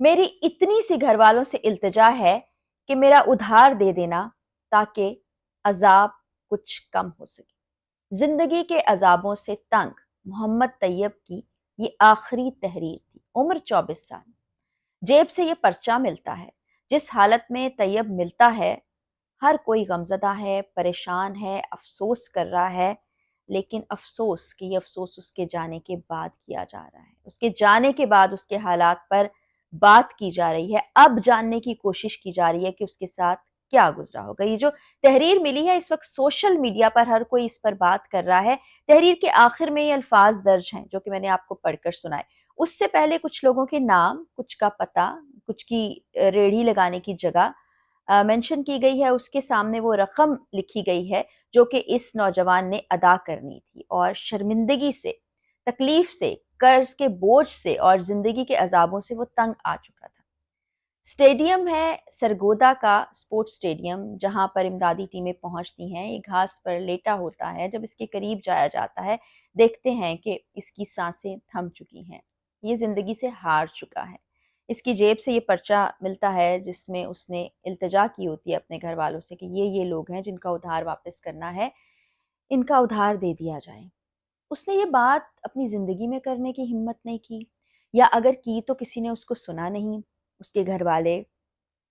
میری اتنی سی گھر والوں سے التجا ہے کہ میرا ادھار دے دینا تاکہ عذاب کچھ کم ہو سکے۔ زندگی کے عذابوں سے تنگ محمد طیب کی یہ آخری تحریر تھی۔ عمر 24 سال۔ جیب سے یہ پرچہ ملتا ہے۔ جس حالت میں طیب ملتا ہے ہر کوئی غمزدہ ہے، پریشان ہے، افسوس کر رہا ہے، لیکن افسوس کہ یہ افسوس اس کے جانے کے بعد کیا جا رہا ہے۔ اس کے جانے کے بعد اس کے حالات پر بات کی جا رہی ہے، اب جاننے کی کوشش کی جا رہی ہے کہ اس کے ساتھ کیا گزرا ہوگا۔ یہ جو تحریر ملی ہے اس وقت سوشل میڈیا پر ہر کوئی اس پر بات کر رہا ہے۔ تحریر کے آخر میں یہ الفاظ درج ہیں جو کہ میں نے آپ کو پڑھ کر سنائے۔ اس سے پہلے کچھ لوگوں کے نام، کچھ کا پتہ، کچھ کی ریڑھی لگانے کی جگہ مینشن کی گئی ہے، اس کے سامنے وہ رقم لکھی گئی ہے جو کہ اس نوجوان نے ادا کرنی تھی، اور شرمندگی سے، تکلیف سے، قرض کے بوجھ سے اور زندگی کے عذابوں سے وہ تنگ آ چکا تھا۔ سٹیڈیم ہے سرگودا کا سپورٹ سٹیڈیم، جہاں پر امدادی ٹیمیں پہنچتی ہیں۔ یہ گھاس پر لیٹا ہوتا ہے۔ جب اس کے قریب جایا جاتا ہے دیکھتے ہیں کہ اس کی سانسیں تھم چکی ہیں، یہ زندگی سے ہار چکا ہے۔ اس کی جیب سے یہ پرچہ ملتا ہے جس میں اس نے التجا کی ہوتی ہے اپنے گھر والوں سے کہ یہ لوگ ہیں جن کا ادھار واپس کرنا ہے، ان کا ادھار دے دیا جائے۔ اس نے یہ بات اپنی زندگی میں کرنے کی ہمت نہیں کی، یا اگر کی تو کسی نے اس کو سنا نہیں۔ اس کے گھر والے،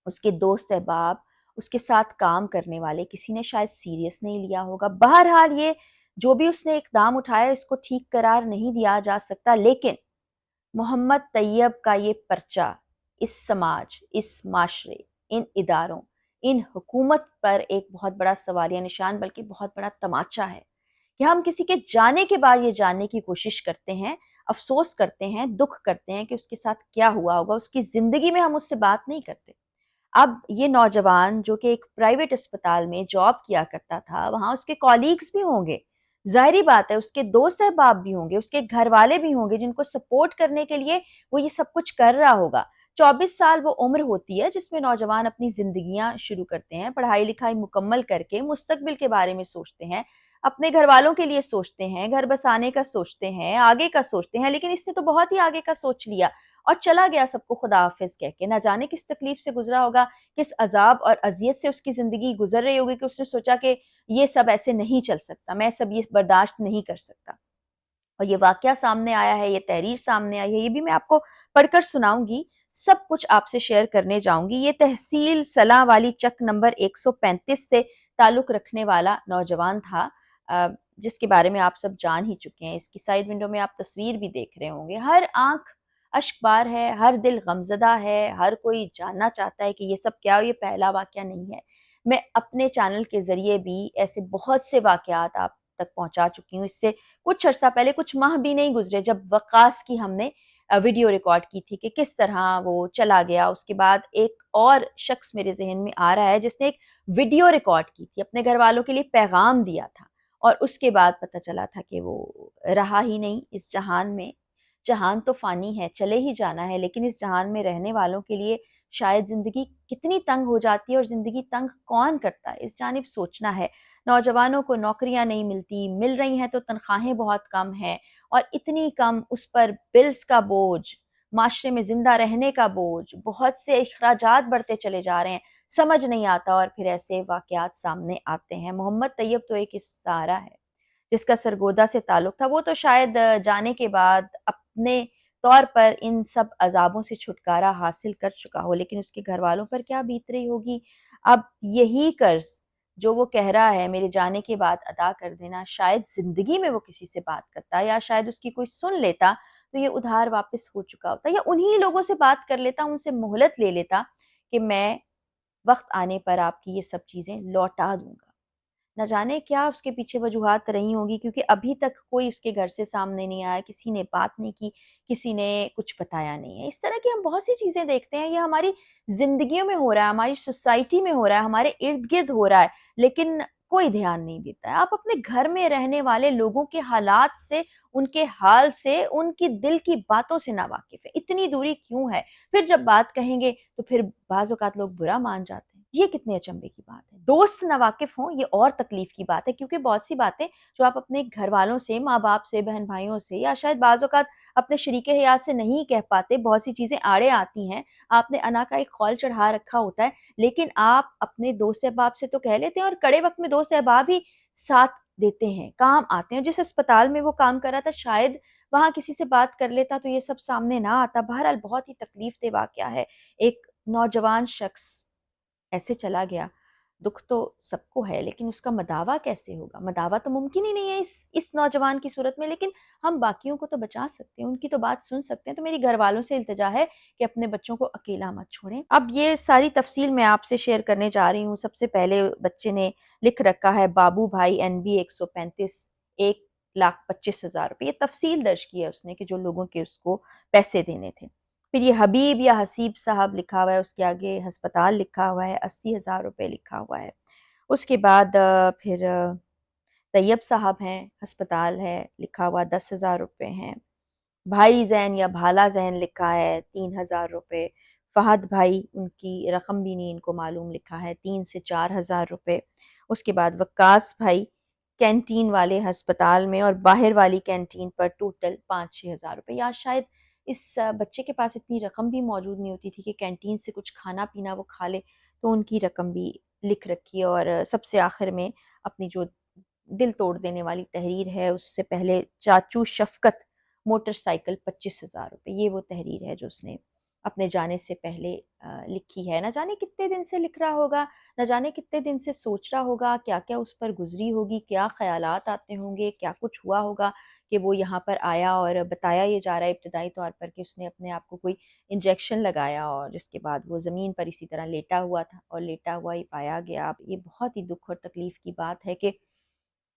اس کے دوست احباب، اس کے ساتھ کام کرنے والے کسی نے شاید سیریس نہیں لیا ہوگا۔ بہرحال یہ جو بھی اس نے اقدام اٹھایا اس کو ٹھیک قرار نہیں دیا جا سکتا، لیکن محمد طیب کا یہ پرچہ اس سماج، اس معاشرے، ان اداروں، ان حکومت پر ایک بہت بڑا سوالیہ نشان بلکہ بہت بڑا تماچا ہے کہ ہم کسی کے جانے کے بعد یہ جاننے کی کوشش کرتے ہیں، افسوس کرتے ہیں، دکھ کرتے ہیں کہ اس کے ساتھ کیا ہوا ہوگا، اس کی زندگی میں ہم اس سے بات نہیں کرتے۔ اب یہ نوجوان جو کہ ایک پرائیویٹ اسپتال میں جاب کیا کرتا تھا، وہاں اس کے کولیگز بھی ہوں گے، ظاہری بات ہے اس کے دوست احباب بھی ہوں گے، اس کے گھر والے بھی ہوں گے جن کو سپورٹ کرنے کے لیے وہ یہ سب کچھ کر رہا ہوگا۔ 24 سال وہ عمر ہوتی ہے جس میں نوجوان اپنی زندگیاں شروع کرتے ہیں، پڑھائی لکھائی مکمل کر کے مستقبل کے بارے میں سوچتے ہیں، اپنے گھر والوں کے لیے سوچتے ہیں، گھر بسانے کا سوچتے ہیں، آگے کا سوچتے ہیں، لیکن اس نے تو بہت ہی آگے کا سوچ لیا اور چلا گیا سب کو خدا حافظ کہہ کے۔ نہ جانے کس تکلیف سے گزرا ہوگا، کس عذاب اور اذیت سے اس کی زندگی گزر رہی ہوگی کہ اس نے سوچا کہ یہ سب ایسے نہیں چل سکتا، میں سب یہ برداشت نہیں کر سکتا۔ اور یہ واقعہ سامنے آیا ہے، یہ تحریر سامنے آئی ہے، یہ بھی میں آپ کو پڑھ کر سناؤں گی، سب کچھ آپ سے شیئر کرنے جاؤں گی۔ یہ تحصیل سلاں والی چک نمبر 135 سے تعلق رکھنے والا نوجوان تھا، جس کے بارے میں آپ سب جان ہی چکے ہیں۔ اس کی سائیڈ ونڈو میں آپ تصویر بھی دیکھ رہے ہوں گے۔ ہر آنکھ اشک بار ہے، ہر دل غمزدہ ہے، ہر کوئی جاننا چاہتا ہے کہ یہ سب کیا ہو۔ یہ پہلا واقعہ نہیں ہے، میں اپنے چینل کے ذریعے بھی ایسے بہت سے واقعات آپ تک پہنچا چکی ہوں۔ اس سے کچھ عرصہ پہلے، کچھ ماہ بھی نہیں گزرے، جب وقاص کی ہم نے ویڈیو ریکارڈ کی تھی کہ کس طرح وہ چلا گیا۔ اس کے بعد ایک اور شخص میرے ذہن میں آ رہا ہے جس نے ایک ویڈیو ریکارڈ کی تھی، اپنے گھر والوں کے لیے پیغام دیا تھا، اور اس کے بعد پتہ چلا تھا کہ وہ رہا ہی نہیں اس جہان میں۔ جہان تو فانی ہے، چلے ہی جانا ہے، لیکن اس جہان میں رہنے والوں کے لیے شاید زندگی کتنی تنگ ہو جاتی ہے، اور زندگی تنگ کون کرتا ہے، اس جانب سوچنا ہے۔ نوجوانوں کو نوکریاں نہیں ملتی، مل رہی ہیں تو تنخواہیں بہت کم ہیں، اور اتنی کم، اس پر بلز کا بوجھ، معاشرے میں زندہ رہنے کا بوجھ، بہت سے اخراجات بڑھتے چلے جا رہے ہیں، سمجھ نہیں آتا، اور پھر ایسے واقعات سامنے آتے ہیں۔ محمد طیب تو ایک ستارہ ہے جس کا سرگودا سے تعلق تھا۔ وہ تو شاید جانے کے بعد اپنے طور پر ان سب عذابوں سے چھٹکارا حاصل کر چکا ہو، لیکن اس کے گھر والوں پر کیا بیت رہی ہوگی۔ اب یہی قرض جو وہ کہہ رہا ہے میرے جانے کے بعد ادا کر دینا، شاید زندگی میں وہ کسی سے بات کرتا، یا شاید اس کی کوئی سن لیتا تو یہ ادھار واپس ہو چکا ہوتا، یا انہی لوگوں سے بات کر لیتا، ان سے مہلت لے لیتا کہ میں وقت آنے پر آپ کی یہ سب چیزیں لوٹا دوں گا۔ نہ جانے کیا اس کے پیچھے وجوہات رہی ہوں گی، کیونکہ ابھی تک کوئی اس کے گھر سے سامنے نہیں آیا، کسی نے بات نہیں کی، کسی نے کچھ بتایا نہیں ہے۔ اس طرح کی ہم بہت سی چیزیں دیکھتے ہیں، یہ ہماری زندگیوں میں ہو رہا ہے، ہماری سوسائٹی میں ہو رہا ہے، ہمارے ارد گرد ہو رہا ہے، لیکن کوئی دھیان نہیں دیتا ہے۔ آپ اپنے گھر میں رہنے والے لوگوں کے حالات سے، ان کے حال سے، ان کی دل کی باتوں سے ناواقف ہے۔ اتنی دوری کیوں ہے؟ پھر جب بات کہیں گے تو پھر بعض اوقات لوگ برا مان جاتے ہیں۔ یہ کتنے اچنبے کی بات ہے. دوست ناواقف ہوں یہ اور تکلیف کی بات ہے، کیونکہ بہت سی باتیں جو آپ اپنے گھر والوں سے، ماں باپ سے، بہن بھائیوں سے، یا شاید بعض اوقات اپنے شریک حیات سے نہیں کہہ پاتے، بہت سی چیزیں آڑے آتی ہیں، آپ نے انا کا ایک خول چڑھا رکھا ہوتا ہے، لیکن آپ اپنے دوست احباب سے تو کہہ لیتے ہیں، اور کڑے وقت میں دوست احباب ہی ساتھ دیتے ہیں، کام آتے ہیں. جس اسپتال میں وہ کام کر رہا تھا شاید وہاں کسی سے بات کر لیتا تو یہ سب سامنے نہ آتا. بہرحال بہت ہی تکلیف دہ واقعہ ہے. ایک نوجوان شخص ایسے چلا گیا. دکھ تو سب کو ہے، لیکن اس کا مداوع کیسے ہوگا؟ مداوع تو ممکن ہی نہیں ہے اس نوجوان کی صورت میں، لیکن ہم باقیوں کو تو بچا سکتے ہیں، ان کی تو بات سن سکتے ہیں. تو میری گھر والوں سے التجا ہے کہ اپنے بچوں کو اکیلا مت چھوڑیں. اب یہ ساری تفصیل میں آپ سے شیئر کرنے جا رہی ہوں. سب سے پہلے بچے نے لکھ رکھا ہے بابو بھائی NB 135 1,25,000 روپے. یہ تفصیل درج کی ہے اس نے کہ جو لوگوں کے اس کو پیسے دینے تھے. پھر یہ حبیب یا حسیب صاحب لکھا ہوا ہے، اس کے آگے ہسپتال لکھا ہوا ہے، 80,000 روپے لکھا ہوا ہے. اس کے بعد پھر طیب صاحب ہیں، ہسپتال ہے لکھا ہوا 10,000 روپے ہیں. بھائی زین یا بھالا زین لکھا ہے 3,000 روپے. فہد بھائی ان کی رقم بھی نہیں ان کو معلوم، لکھا ہے 3 سے 4,000 روپے. اس کے بعد وقاص بھائی کینٹین والے ہسپتال میں اور باہر والی کینٹین پر ٹوٹل 5-6 ہزار روپے. یا شاید اس بچے کے پاس اتنی رقم بھی موجود نہیں ہوتی تھی کہ کینٹین سے کچھ کھانا پینا وہ کھا لے، تو ان کی رقم بھی لکھ رکھی ہے. اور سب سے آخر میں اپنی جو دل توڑ دینے والی تحریر ہے، اس سے پہلے چاچو شفقت موٹر سائیکل 25,000 روپے. یہ وہ تحریر ہے جو اس نے اپنے جانے سے پہلے لکھی ہے. نہ جانے کتنے دن سے لکھ رہا ہوگا، نہ جانے کتنے دن سے سوچ رہا ہوگا، کیا کیا اس پر گزری ہوگی، کیا خیالات آتے ہوں گے، کیا کچھ ہوا ہوگا کہ وہ یہاں پر آیا. اور بتایا یہ جا رہا ہے ابتدائی طور پر کہ اس نے اپنے آپ کو کوئی انجیکشن لگایا، اور جس کے بعد وہ زمین پر اسی طرح لیٹا ہوا تھا اور لیٹا ہوا ہی پایا گیا. اب یہ بہت ہی دکھ اور تکلیف کی بات ہے کہ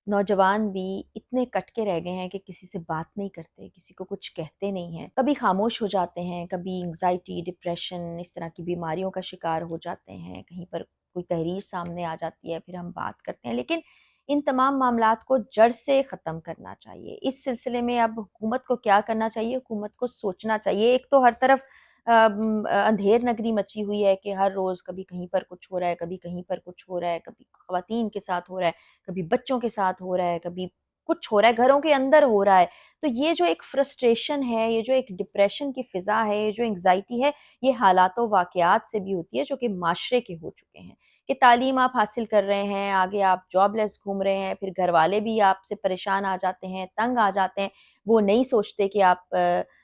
نوجوان بھی اتنے کٹ کے رہ گئے ہیں کہ کسی سے بات نہیں کرتے، کسی کو کچھ کہتے نہیں ہیں، کبھی خاموش ہو جاتے ہیں، کبھی انگزائٹی، ڈپریشن، اس طرح کی بیماریوں کا شکار ہو جاتے ہیں. کہیں پر کوئی تحریر سامنے آ جاتی ہے، پھر ہم بات کرتے ہیں. لیکن ان تمام معاملات کو جڑ سے ختم کرنا چاہیے. اس سلسلے میں اب حکومت کو کیا کرنا چاہیے؟ حکومت کو سوچنا چاہیے. ایک تو ہر طرف اندھیر نگری مچی ہوئی ہے کہ ہر روز کبھی کہیں پر کچھ ہو رہا ہے، کبھی کہیں پر کچھ ہو رہا ہے، کبھی خواتین کے ساتھ ہو رہا ہے، کبھی بچوں کے ساتھ ہو رہا ہے، کبھی کچھ ہو رہا ہے، گھروں کے اندر ہو رہا ہے. تو یہ جو ایک فرسٹریشن ہے، یہ جو ایک ڈپریشن کی فضا ہے، یہ جو انگزائٹی ہے، یہ حالات و واقعات سے بھی ہوتی ہے جو کہ معاشرے کے ہو چکے ہیں. کہ تعلیم آپ حاصل کر رہے ہیں، آگے آپ جاب لیس گھوم رہے ہیں، پھر گھر والے بھی آپ سے پریشان آ جاتے ہیں، تنگ آ جاتے ہیں. وہ نہیں سوچتے کہ آپ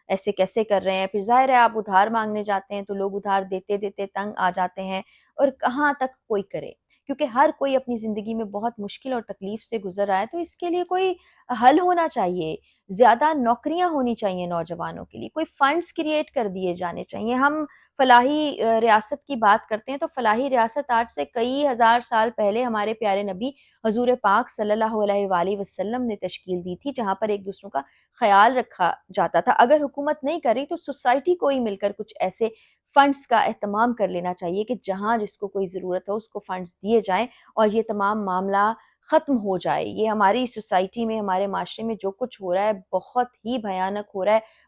ایسے کیسے کر رہے ہیں. پھر ظاہر ہے آپ ادھار مانگنے جاتے ہیں تو لوگ ادھار دیتے دیتے تنگ آ جاتے ہیں. اور کہاں تک کوئی کرے، کیونکہ ہر کوئی اپنی زندگی میں بہت مشکل اور تکلیف سے گزر رہا ہے. تو اس کے لیے کوئی حل ہونا چاہیے. زیادہ نوکریاں ہونی چاہیے نوجوانوں کے لیے، کوئی فنڈز کریٹ کر دیے جانے چاہیے. ہم فلاحی ریاست کی بات کرتے ہیں تو فلاحی ریاست آج سے کئی ہزار سال پہلے ہمارے پیارے نبی حضور پاک صلی اللہ علیہ وآلہ وسلم نے تشکیل دی تھی، جہاں پر ایک دوسروں کا خیال رکھا جاتا تھا. اگر حکومت نہیں کر رہی تو سوسائٹی کو ہی مل کر کچھ ایسے فنڈز کا اہتمام کر لینا چاہیے کہ جہاں جس کو کوئی ضرورت ہو اس کو فنڈز دیے جائیں اور یہ تمام معاملہ ختم ہو جائے. یہ ہماری سوسائٹی میں، ہمارے معاشرے میں جو کچھ ہو رہا ہے بہت ہی بھیانک ہو رہا ہے.